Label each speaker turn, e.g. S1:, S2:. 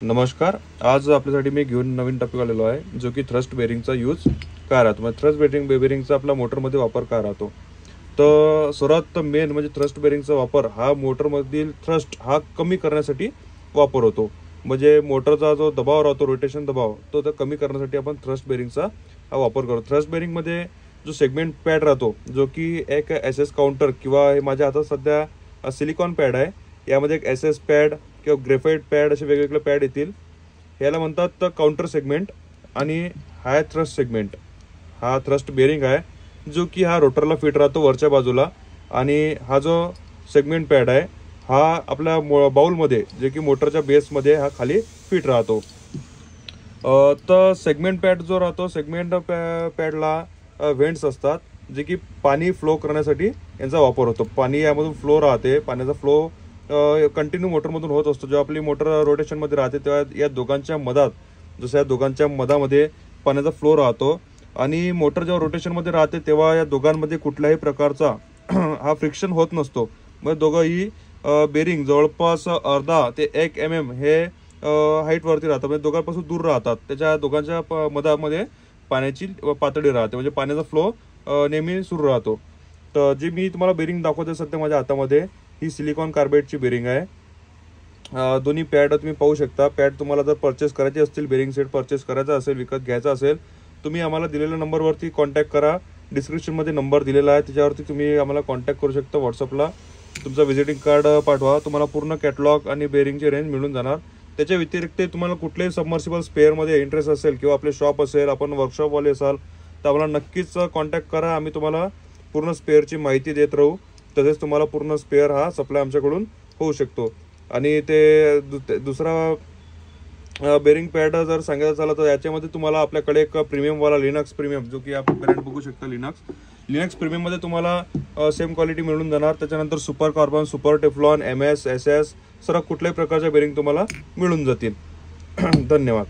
S1: नमस्कार. आज आपल्यासाठी मी घेऊन नवीन टॉपिक आलेलो आहे जो की थ्रस्ट बेरिंगचा यूज काय राहतो. म्हणजे थ्रस्ट बेरिंगचा आपला मोटरमध्ये वापर काय राहतो. तर सर्वात मेन म्हणजे थ्रस्ट बेरिंगचा वापर हा मोटरमधील थ्रस्ट हा कमी करण्यासाठी वापर होतो. म्हणजे मोटरचा जो दबाव राहतो, रोटेशन दबाव, तो कमी करण्यासाठी आपण थ्रस्ट बेरिंगचा हा वापर करतो. थ्रस्ट बेरिंगमध्ये जो सेगमेंट पॅड राहतो, जो की एक SS काउंटर किंवा हे माझ्या हातात सध्या सिलिकॉन पॅड आहे. यामध्ये एक SS पॅड किंवा ग्रेफाइट पॅड असे वेगवेगळे पॅड येतील. याला म्हणतात काउंटर सेगमेंट. आणि हा थ्रस्ट सेगमेंट, हा थ्रस्ट बेरिंग आहे जो की हा रोटरला फिट राहतो वरच्या बाजूला. आणि हा जो सेगमेंट पॅड आहे हा आपल्या बाउलमध्ये, जे की मोटरच्या बेसमध्ये हा खाली फिट राहतो. तर सेगमेंट पॅड जो राहतो, सेगमेंट पॅडला व्हेंट्स असतात जे की पाणी फ्लो करण्यासाठी यांचा वापर होतो. पाणी यामधून फ्लो राहते, पाण्याचा फ्लो कंटिन्यू मोटरमधून होत असतो. जेव्हा आपली मोटर रोटेशनमध्ये राहते तेव्हा या दोघांच्या मधात, जसं या दोघांच्या मधामध्ये पाण्याचा फ्लो राहतो. आणि मोटर जेव्हा रोटेशनमध्ये राहते तेव्हा या दोघांमध्ये कुठल्याही प्रकारचा हा फ्रिक्शन होत नसतो. मग दोघंही बेरिंग जवळपास अर्धा ते 1 mm हे हाईटवरती राहतात, म्हणजे दोघांपासून दूर राहतात. त्याच्या दोघांच्या मधामध्ये पाण्याची पातळी राहते, म्हणजे पाण्याचा फ्लो नेहमी सुरू राहतो. तर जी मी तुम्हाला बेरिंग दाखवते सध्या माझ्या हातामध्ये, ही सिलिकॉन कार्बाइडची बेरिंग आहे. दोन्ही पॅड तुम्ही पाहू शकता. पॅड तुम्हाला जर परचेस करायचे असतील, बेरिंग सेट परचेस करायचा असेल, विकत घ्यायचा असेल, तुम्ही आम्हाला दिलेल्या नंबरवरती कॉन्टॅक्ट करा. डिस्क्रिप्शनमध्ये नंबर दिलेला आहे, त्याच्यावरती तुम्ही आम्हाला कॉन्टॅक्ट करू शकता. व्हॉट्सअपला तुमचा व्हिजिटिंग कार्ड पाठवा, तुम्हाला पूर्ण कॅटलॉग आणि बेरिंगची रेंज मिळून जाणार. त्याच्या व्यतिरिक्त तुम्हाला कुठल्याही सबमर्सिबल स्पेअरमध्ये इंटरेस्ट असेल किंवा आपले शॉप असेल, आपण वर्कशॉपवाले असाल, तर आम्हाला नक्कीच कॉन्टॅक्ट करा. आम्ही तुम्हाला पूर्ण स्पेअरची माहिती देत राहू. तसेच तुम्हाला पूर्ण स्पेअर हा सप्लाय आमच्याकडून होऊ शकतो. आणि ते दुसरा बेरिंग पॅड जर सांगायचं झालं तर याच्यामध्ये तुम्हाला आपल्याकडे एक प्रीमियमवाला लिनक्स प्रीमियम, जो की आपण ब्रँड बघू शकता, लिनक्स प्रीमियममध्ये तुम्हाला सेम क्वालिटी मिळून जाणार. त्याच्यानंतर super carbon, super Teflon, MS, SS सर्व कुठल्याही प्रकारच्या बेरिंग तुम्हाला मिळून जातील. धन्यवाद.